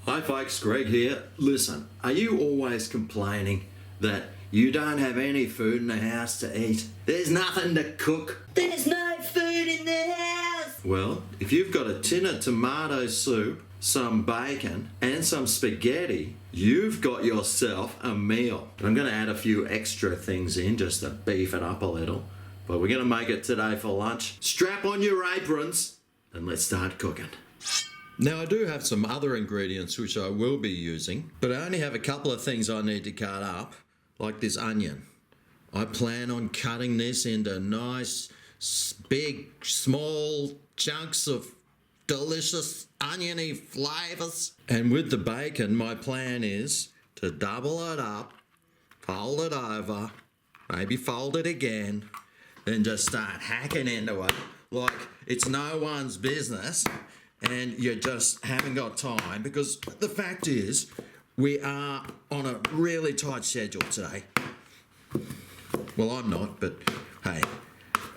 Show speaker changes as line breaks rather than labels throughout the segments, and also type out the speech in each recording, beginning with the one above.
Hi folks, Greg here. Listen, are you always complaining that you don't have any food in the house to eat? There's nothing to cook.
There's no food in the house!
Well, if you've got a tin of tomato soup, some bacon and some spaghetti, you've got yourself a meal. I'm going to add a few extra things in just to beef it up a little, but we're going to make it today for lunch. Strap on your aprons and let's start cooking. Now I do have some other ingredients which I will be using, but I only have a couple of things I need to cut up, like this onion. I plan on cutting this into nice, big, small chunks of delicious oniony flavours. And with the bacon, my plan is to double it up, fold it over, maybe fold it again, then just start hacking into it like it's no one's business. And you just haven't got time, because the fact is we are on a really tight schedule today. Well, I'm not, but hey,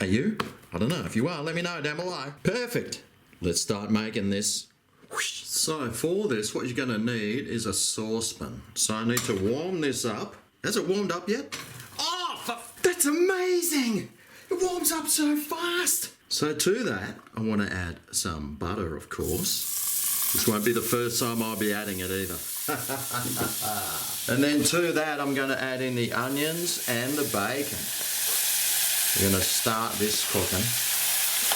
are you? I don't know. If you are, let me know down below. Perfect. Let's start making this. So for this, what you're going to need is a saucepan. So I need to warm this up. Has it warmed up yet? Oh, that's amazing! It warms up so fast. So to that, I want to add some butter, of course. This won't be the first time I'll be adding it either. And then to that, I'm going to add in the onions and the bacon. We're going to start this cooking,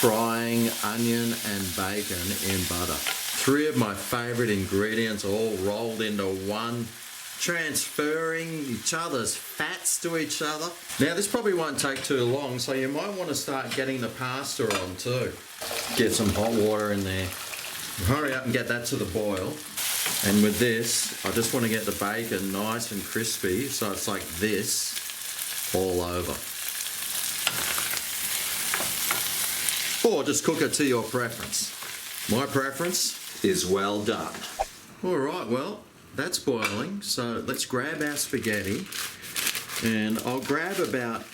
frying onion and bacon in butter. 3 of my favourite ingredients all rolled into one, transferring each other's fats to each other. Now this probably won't take too long, so you might want to start getting the pasta on too. Get some hot water in there. Hurry up and get that to the boil. And with this, I just want to get the bacon nice and crispy, so it's like this all over. Or just cook it to your preference. My preference is well done. Alright, well, that's boiling, so let's grab our spaghetti, and I'll grab about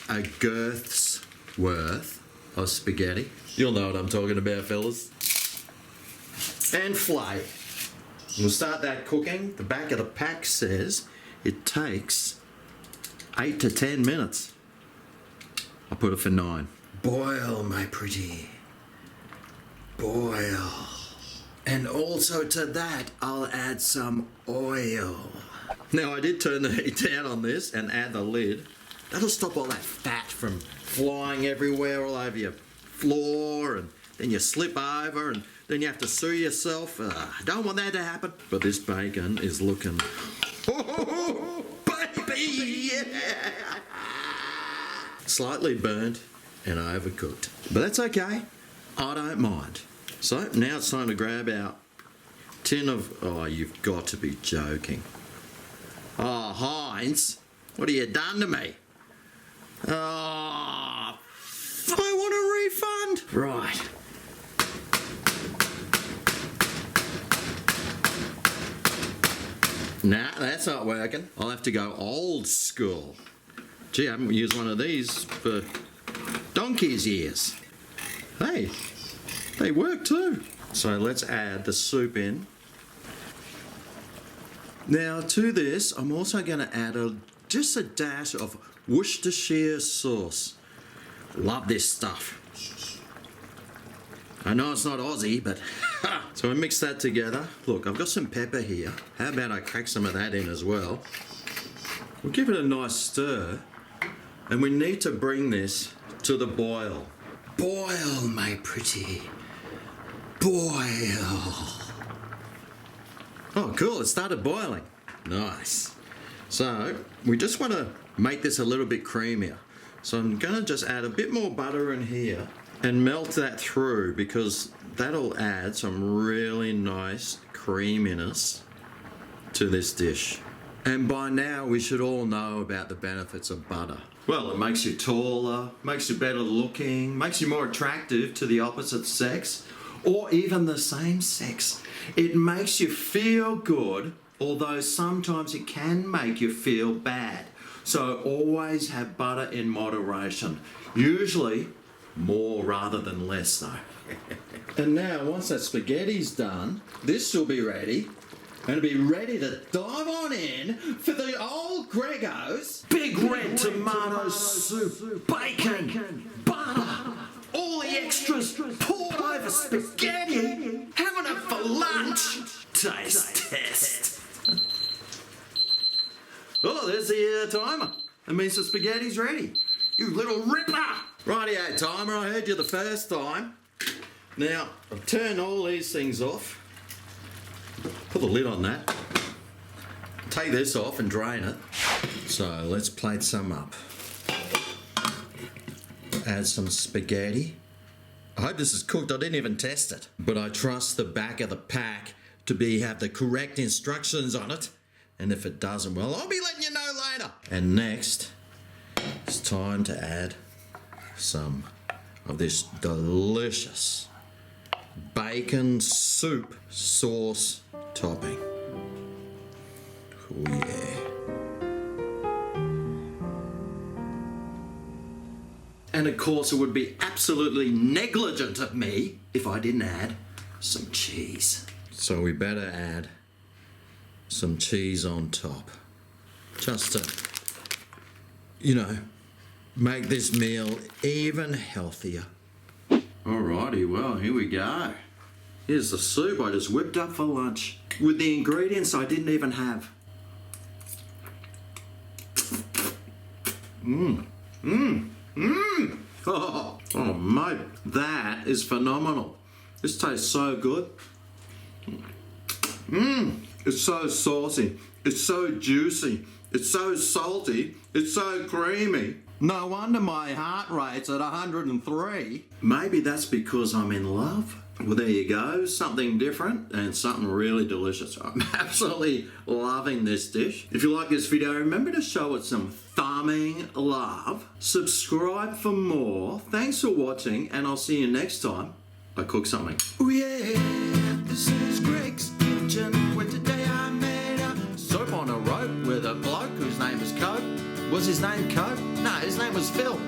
a girth's worth of spaghetti. You'll know what I'm talking about, fellas. And flay. We'll start that cooking. The back of the pack says it takes 8 to 10 minutes. I'll put it for 9. Boil, my pretty. Boil. And also to that, I'll add some oil. Now I did turn the heat down on this and add the lid. That'll stop all that fat from flying everywhere all over your floor, and then you slip over and then you have to sue yourself. Don't want that to happen. But this bacon is looking, oh, baby, yeah. Slightly burnt and overcooked. But that's okay. I don't mind. So now it's time to grab our tin of, oh, you've got to be joking. Oh, Heinz, what have you done to me? Oh, I want a refund. Right. Nah, that's not working. I'll have to go old school. Gee, I haven't used one of these for donkey's years. Hey. They work too. So let's add the soup in. Now to this, I'm also going to add just a dash of Worcestershire sauce. Love this stuff. I know it's not Aussie, but so I mix that together. Look, I've got some pepper here. How about I crack some of that in as well? We'll give it a nice stir, and we need to bring this to the boil. Boil, my pretty. Boil. Oh, cool, it started boiling. Nice. So, we just want to make this a little bit creamier. So I'm going to just add a bit more butter in here and melt that through, because that'll add some really nice creaminess to this dish. And by now, we should all know about the benefits of butter. Well, it makes you taller, makes you better looking, makes you more attractive to the opposite sex, or even the same sex. It makes you feel good, although sometimes it can make you feel bad. So always have butter in moderation. Usually more rather than less though. And now once that spaghetti's done, this will be ready and be ready to dive on in for the old Gregos Big Red Tomato Soup, bacon, butter, all the extras poured over spaghetti, having it for lunch. Taste test. Oh, there's the timer. That means the spaghetti's ready. You little ripper! Rightio, timer, I heard you the first time. Now, I've turned all these things off. Put the lid on that. Take this off and drain it. So let's plate some up. Add some spaghetti. I hope this is cooked. I didn't even test it. But I trust the back of the pack to have the correct instructions on it. And if it doesn't, well, I'll be letting you know later. And next, it's time to add some of this delicious bacon soup sauce topping. Oh yeah. And of course it would be absolutely negligent of me if I didn't add some cheese. So we better add some cheese on top. Just to, make this meal even healthier. Alrighty, well, here we go. Here's the soup I just whipped up for lunch with the ingredients I didn't even have. Oh, mate, that is phenomenal. This tastes so good. It's so saucy. It's so juicy. It's so salty. It's so creamy. No wonder my heart rate's at 103. Maybe that's because I'm in love. Well, there you go. Something different and something really delicious. I'm absolutely loving this dish. If you like this video, remember to show it some thumbing love. Subscribe for more. Thanks for watching, and I'll see you next time I cook something. Oh yeah, this is Greg's Kitchen, where today I made a soup on a rope with a bloke whose name is Cope. Was his name Cope? No, his name was Phil.